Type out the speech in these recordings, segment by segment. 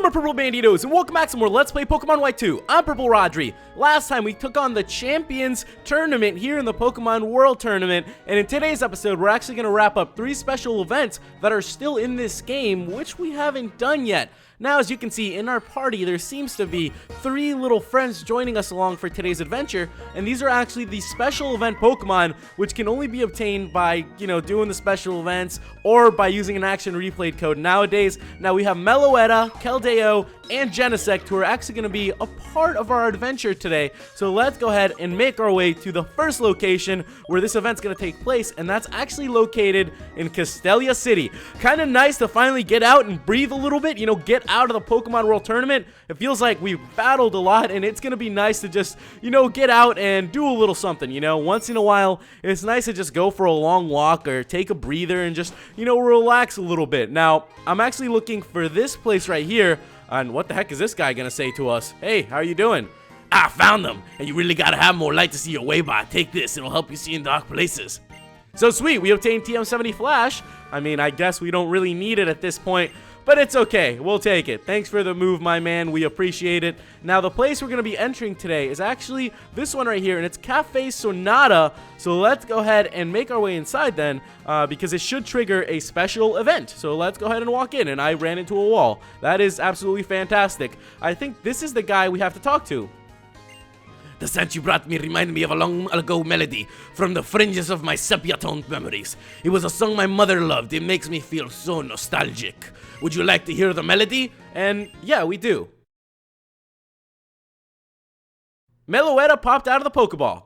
my Purple Banditos, and welcome back to more Let's Play Pokemon White 2. I'm PurpleRodri. Last time we took on the Champions Tournament here in the Pokemon World Tournament, and in today's episode we're actually going to wrap up 3 special events that are still in this game, which we haven't done yet. Now, as you can see, in our party, there seems to be 3 little friends joining us along for today's adventure, and these are actually the special event Pokemon, which can only be obtained by, doing the special events, or by using an action replayed code nowadays. Now, we have Meloetta, Keldeo, and Genesect, who are actually going to be a part of our adventure today. So let's go ahead and make our way to the first location where this event's going to take place, and that's actually located in Keldeo City. Kind of nice to finally get out and breathe a little bit, get out of the Pokemon World Tournament. It feels like we've battled a lot, and it's going to be nice to just, get out and do a little something, Once in a while, it's nice to just go for a long walk or take a breather and just, relax a little bit. Now, I'm actually looking for this place right here. And what the heck is this guy gonna say to us? Hey, how are you doing? I found them, and you really gotta have more light to see your way by. Take this, it'll help you see in dark places. So sweet, we obtained TM70 Flash. I mean, I guess we don't really need it at this point, but it's okay, we'll take it. Thanks for the move, my man, we appreciate it. Now, the place we're gonna be entering today is actually this one right here, and it's Cafe Sonata. So let's go ahead and make our way inside then, because it should trigger a special event. So let's go ahead and walk in, and I ran into a wall. That is absolutely fantastic. I think this is the guy we have to talk to. The scent you brought me reminded me of a long ago melody from the fringes of my sepia-toned memories. It was a song my mother loved. It makes me feel so nostalgic. Would you like to hear the melody? And yeah, we do. Meloetta popped out of the Pokeball.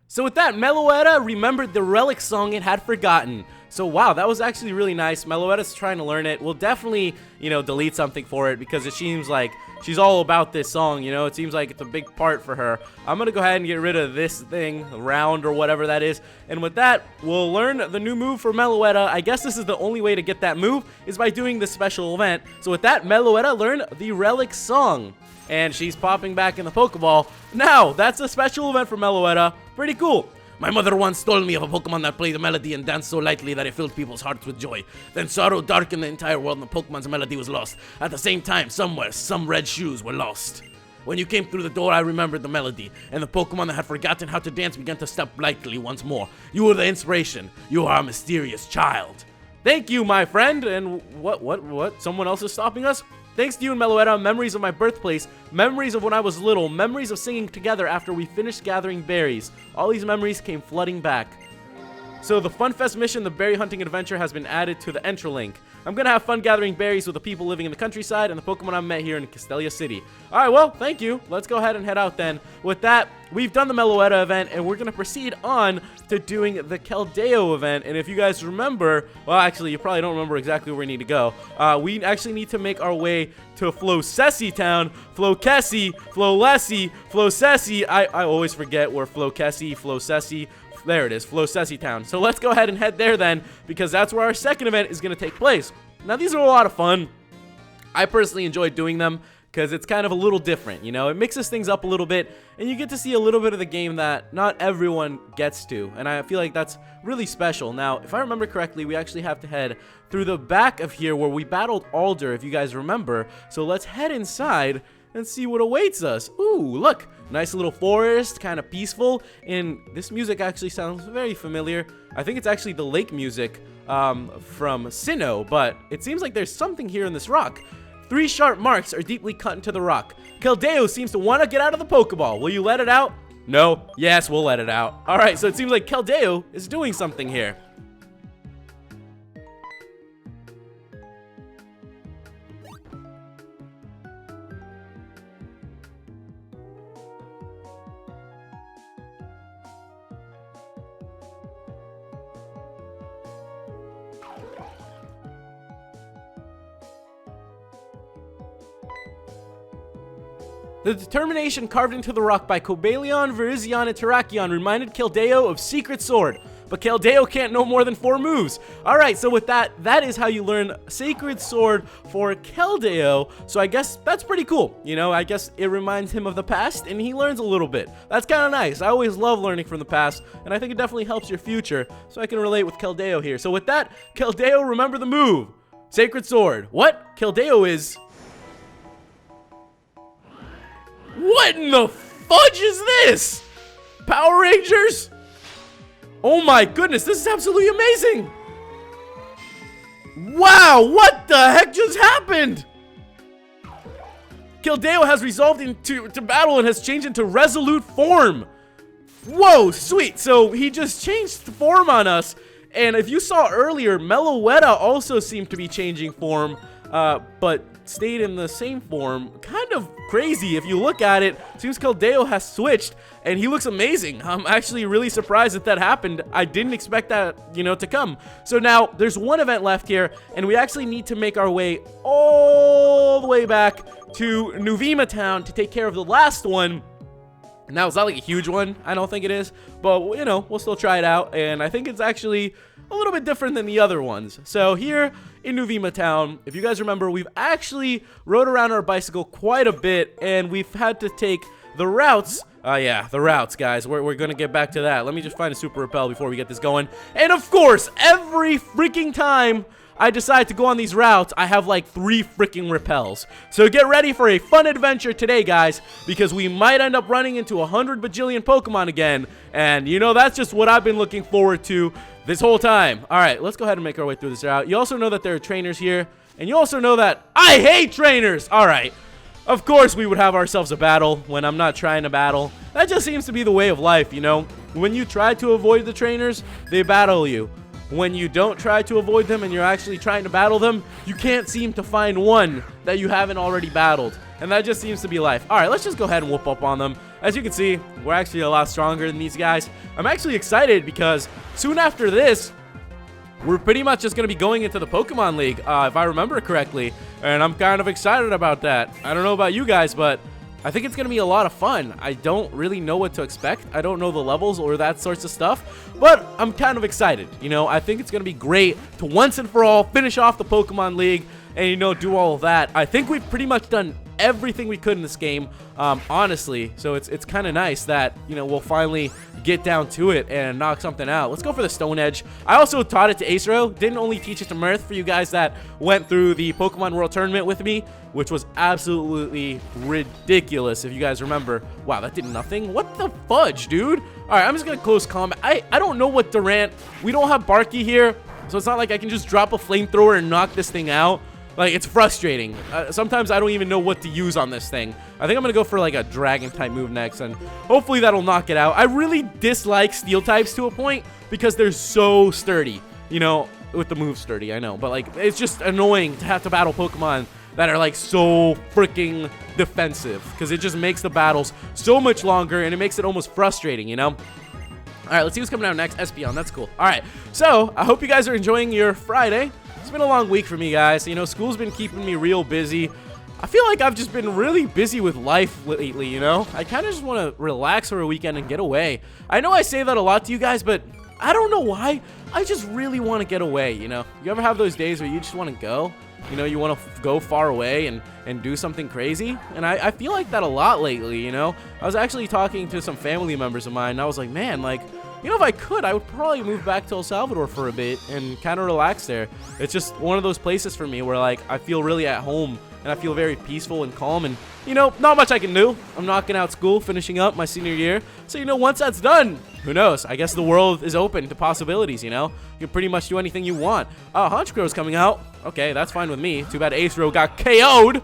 So with that, Meloetta remembered the relic song it had forgotten. So wow, that was actually really nice. Meloetta's trying to learn it. We'll definitely, delete something for it because it seems like she's all about this song, It seems like it's a big part for her. I'm going to go ahead and get rid of this thing, round or whatever that is. And with that, we'll learn the new move for Meloetta. I guess this is the only way to get that move is by doing this special event. So with that, Meloetta learned the relic song. And she's popping back in the Pokeball. Now, that's a special event for Meloetta. Pretty cool. My mother once told me of a Pokemon that played the melody and danced so lightly that it filled people's hearts with joy. Then sorrow darkened the entire world and the Pokemon's melody was lost. At the same time, somewhere, some red shoes were lost. When you came through the door, I remembered the melody, and the Pokemon that had forgotten how to dance began to step lightly once more. You were the inspiration. You are a mysterious child. Thank you, my friend. And what? Someone else is stopping us? Thanks to you and Meloetta, memories of my birthplace, memories of when I was little, memories of singing together after we finished gathering berries. All these memories came flooding back. So the FunFest mission, the berry hunting adventure, has been added to the Entralink. I'm going to have fun gathering berries with the people living in the countryside and the Pokemon I met here in Keldeo City. Alright, well, thank you. Let's go ahead and head out then. With that, we've done the Meloetta event, and we're going to proceed on to doing the Keldeo event. And if you guys remember, well, actually, you probably don't remember exactly where we need to go. We actually need to make our way to Flocesi Town. Flocesi, Flolesi, Flocesi. I always forget where Flocesi. There it is, Flocesi Town. So let's go ahead and head there then, because that's where our second event is going to take place. Now, these are a lot of fun. I personally enjoy doing them because it's kind of a little different, It mixes things up a little bit, and you get to see a little bit of the game that not everyone gets to, and I feel like that's really special. Now, if I remember correctly, we actually have to head through the back of here where we battled Alder, if you guys remember. So let's head inside and see what awaits us. Ooh, look, nice little forest, kind of peaceful, and this music actually sounds very familiar. I think it's actually the lake music from Sinnoh, but it seems like there's something here in this rock. 3 sharp marks are deeply cut into the rock. Keldeo seems to want to get out of the Pokeball. Will you let it out? No. Yes, we'll let it out. Alright, so it seems like Keldeo is doing something here. The determination carved into the rock by Cobalion, Virizion, and Terrakion reminded Keldeo of Secret Sword. But Keldeo can't know more than 4 moves. Alright, so with that, that is how you learn Sacred Sword for Keldeo. So I guess that's pretty cool. You know, I guess it reminds him of the past, and he learns a little bit. That's kind of nice. I always love learning from the past, and I think it definitely helps your future. So I can relate with Keldeo here. So with that, Keldeo, remember the move. Sacred Sword. What? Keldeo is... What in the fudge is this? Power Rangers? Oh my goodness, this is absolutely amazing! Wow, what the heck just happened? Keldeo has resolved into battle and has changed into resolute form. Whoa, sweet. So he just changed form on us. And if you saw earlier, Meloetta also seemed to be changing form, but stayed in the same form. Kind of crazy if you look at it. Seems Keldeo has switched, and he looks amazing. I'm actually really surprised that happened. I didn't expect that, you know, to come. So now there's one event left here, and we actually need to make our way all the way back to Nuvema Town to take care of the last one. Now, it's not like a huge one. I don't think it is, but, you know, we'll still try it out, and I think it's actually a little bit different than the other ones. So here in Nuvema Town, if you guys remember, we've actually rode around our bicycle quite a bit, and we've had to take the routes. Yeah, the routes, guys. We're gonna get back to that. Let me just find a super repel before we get this going. And of course, every freaking time I decide to go on these routes, I have like 3 freaking repels. So get ready for a fun adventure today, guys, because we might end up running into 100 bajillion Pokemon again. And, you know, that's just what I've been looking forward to this whole time. All right, let's go ahead and make our way through this route. You also know that there are trainers here, and you also know that I hate trainers. All right. Of course, we would have ourselves a battle when I'm not trying to battle. That just seems to be the way of life, you know? When you try to avoid the trainers, they battle you. When you don't try to avoid them and you're actually trying to battle them, you can't seem to find one that you haven't already battled. And that just seems to be life. All right, let's just go ahead and whoop up on them. As you can see, we're actually a lot stronger than these guys. I'm actually excited because soon after this, we're pretty much just going to be going into the Pokemon League, if I remember correctly. And I'm kind of excited about that. I don't know about you guys, but I think it's going to be a lot of fun. I don't really know what to expect. I don't know the levels or that sorts of stuff, but I'm kind of excited. You know, I think it's going to be great to once and for all finish off the Pokemon League and, you know, do all of that. I think we've pretty much done everything we could in this game, honestly. So it's kind of nice that, you know, we'll finally get down to it and knock something out. Let's go for the Stone Edge. I also taught it to Acero. Didn't only teach it to Mirth for you guys that went through the Pokemon World Tournament with me, which was absolutely ridiculous, if you guys remember. Wow, that did nothing. What the fudge, dude? All right, I'm just going to close combat. I don't know what Durant. We don't have Barky here, so it's not like I can just drop a flamethrower and knock this thing out. Like, it's frustrating. Sometimes I don't even know what to use on this thing. I think I'm going to go for, like, a Dragon-type move next, and hopefully that'll knock it out. I really dislike Steel types to a point because they're so sturdy. You know, with the move sturdy, I know. But, like, it's just annoying to have to battle Pokemon that are, like, so freaking defensive because it just makes the battles so much longer, and it makes it almost frustrating, you know? All right, let's see who's coming out next. Espeon, that's cool. All right, so I hope you guys are enjoying your Friday. It's been a long week for me, guys. You know, school's been keeping me real busy. I feel like I've just been really busy with life lately, you know? I kind of just want to relax for a weekend and get away. I know I say that a lot to you guys, but I don't know why. I just really want to get away, you know? You ever have those days where you just want to go? You know, you want to go far away and do something crazy? And I feel like that a lot lately, you know? I was actually talking to some family members of mine, and I was like, man, like, you know, if I could, I would probably move back to El Salvador for a bit and kind of relax there. It's just one of those places for me where, like, I feel really at home and I feel very peaceful and calm. And, you know, not much I can do. I'm knocking out school, finishing up my senior year. So, you know, once that's done, who knows? I guess the world is open to possibilities, you know? You can pretty much do anything you want. Oh, Honchcrow's coming out. Okay, that's fine with me. Too bad Acero got KO'd.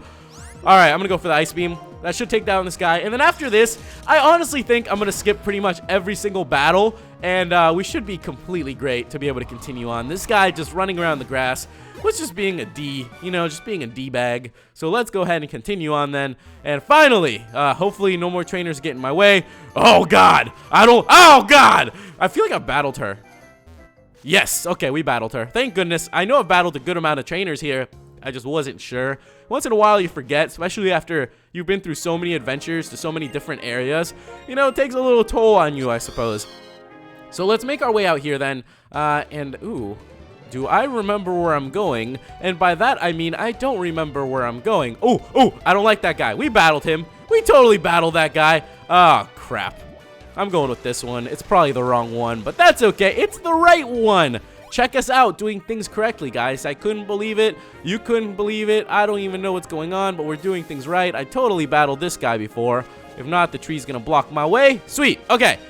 All right, I'm going to go for the Ice Beam. That should take down this guy. And then after this, I honestly think I'm going to skip pretty much every single battle. And we should be completely great to be able to continue on. This guy just running around the grass was just being a D, you know, just being a D-bag. So let's go ahead and continue on then. And finally, hopefully no more trainers get in my way. Oh, God. Oh, God. I feel like I've battled her. Yes. Okay, we battled her. Thank goodness. I know I've battled a good amount of trainers here. I just wasn't sure. Once in a while you forget, especially after you've been through so many adventures to so many different areas. You know, it takes a little toll on you, I suppose. So let's make our way out here then. Ooh, do I remember where I'm going? And by that, I mean I don't remember where I'm going. Oh, I don't like that guy. We battled him. We totally battled that guy. Oh, crap. I'm going with this one. It's probably the wrong one, but that's okay. It's the right one. Check us out doing things correctly, guys. I couldn't believe it. You couldn't believe it. I don't even know what's going on, but we're doing things right. I totally battled this guy before. If not, the tree's going to block my way. Sweet. Okay.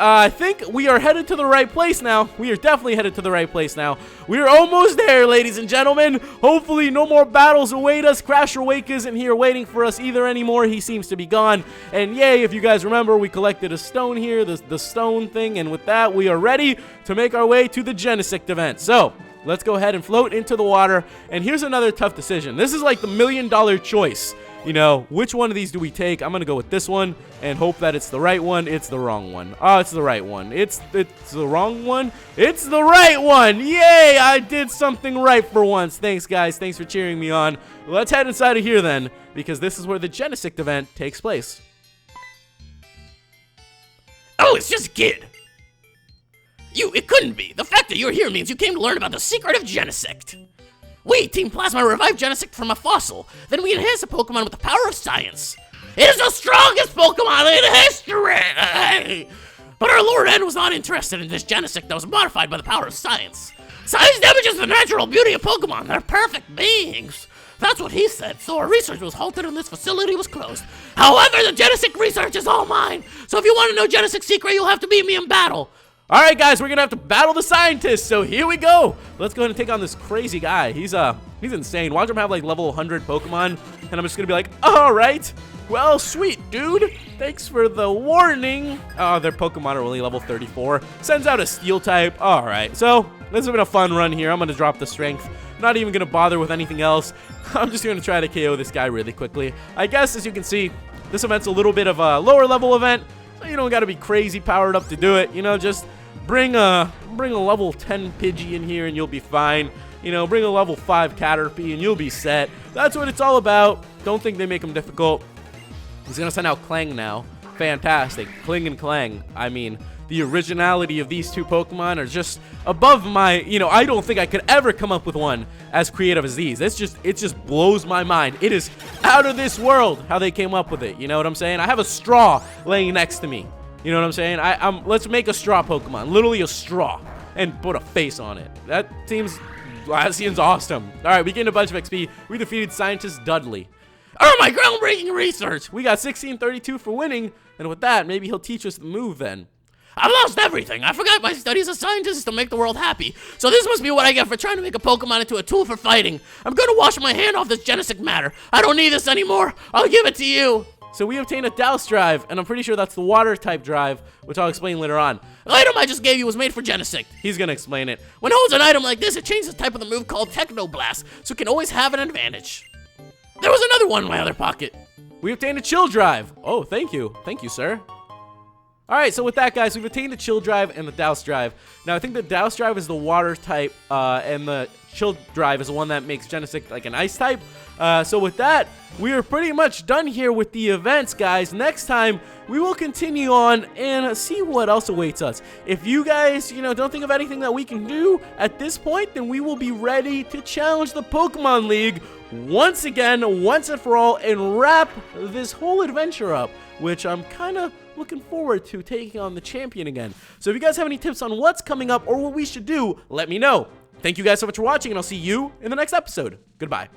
I think we are headed to the right place now. We are definitely headed to the right place now. We are almost there, ladies and gentlemen. Hopefully no more battles await us. Crasher Wake isn't here waiting for us either anymore. He seems to be gone. And yay, if you guys remember, we collected a stone here, the stone thing. And with that, we are ready to make our way to the Genesect event. So let's go ahead and float into the water. And here's another tough decision. This is like the $1,000,000 choice. You know, which one of these do we take? I'm going to go with this one and hope that it's the right one. It's the wrong one. Oh, it's the right one. It's the wrong one. It's the right one. Yay, I did something right for once. Thanks, guys. Thanks for cheering me on. Let's head inside of here then, because this is where the Genesect event takes place. Oh, it's just a kid. It couldn't be. The fact that you're here means you came to learn about the secret of Genesect. We, Team Plasma, revived Genesect from a fossil. Then we enhanced the Pokemon with the power of science. It is the strongest Pokemon in history! But our Lord N was not interested in this Genesect that was modified by the power of science. Science damages the natural beauty of Pokemon. They're perfect beings. That's what he said, so our research was halted and this facility was closed. However, the Genesect research is all mine. So if you want to know Genesect's secret, you'll have to beat me in battle. All right, guys, we're going to have to battle the scientists, so here we go. Let's go ahead and take on this crazy guy. He's insane. Watch him have, like, level 100 Pokemon, and I'm just going to be like, all right. Well, sweet, dude. Thanks for the warning. Oh, their Pokemon are only level 34. Sends out a Steel type. All right, so this has been a fun run here. I'm going to drop the Strength. Not even going to bother with anything else. I'm just going to try to KO this guy really quickly. I guess, as you can see, this event's a little bit of a lower level event, so you don't got to be crazy powered up to do it. You know, just bring a level 10 Pidgey in here and you'll be fine. You know, bring a level 5 Caterpie and you'll be set. That's what it's all about. Don't think they make them difficult. He's going to send out Clang now. Fantastic. Kling and Clang. I mean, the originality of these two Pokemon are just above my, I don't think I could ever come up with one as creative as these. It just blows my mind. It is out of this world how they came up with it. You know what I'm saying? I have a straw laying next to me. You know what I'm saying? Let's make a straw Pokemon. Literally a straw. And put a face on it. That seems awesome. Alright, we gained a bunch of XP. We defeated Scientist Dudley. Oh, my groundbreaking research! We got 1632 for winning. And with that, maybe he'll teach us the move then. I've lost everything. I forgot my studies as a scientist to make the world happy. So this must be what I get for trying to make a Pokemon into a tool for fighting. I'm gonna wash my hand off this Genesect matter. I don't need this anymore. I'll give it to you. So we obtained a Douse Drive, and I'm pretty sure that's the Water type drive, which I'll explain later on. The item I just gave you was made for Genesect. He's gonna explain it. When it holds an item like this, it changes the type of the move called Techno Blast, so it can always have an advantage. There was another one in my other pocket. We obtained a Chill Drive. Oh, thank you. Thank you, sir. Alright, so with that, guys, we've obtained the Chill Drive and the Douse Drive. Now, I think the Douse Drive is the Water type, and the Chill Drive is the one that makes Genesect like an Ice type. So with that, we are pretty much done here with the events, guys. Next time, we will continue on and see what else awaits us. If you guys, don't think of anything that we can do at this point, then we will be ready to challenge the Pokemon League once again, once and for all, and wrap this whole adventure up, which I'm kind of looking forward to taking on the champion again. So if you guys have any tips on what's coming up or what we should do, let me know. Thank you guys so much for watching, and I'll see you in the next episode. Goodbye.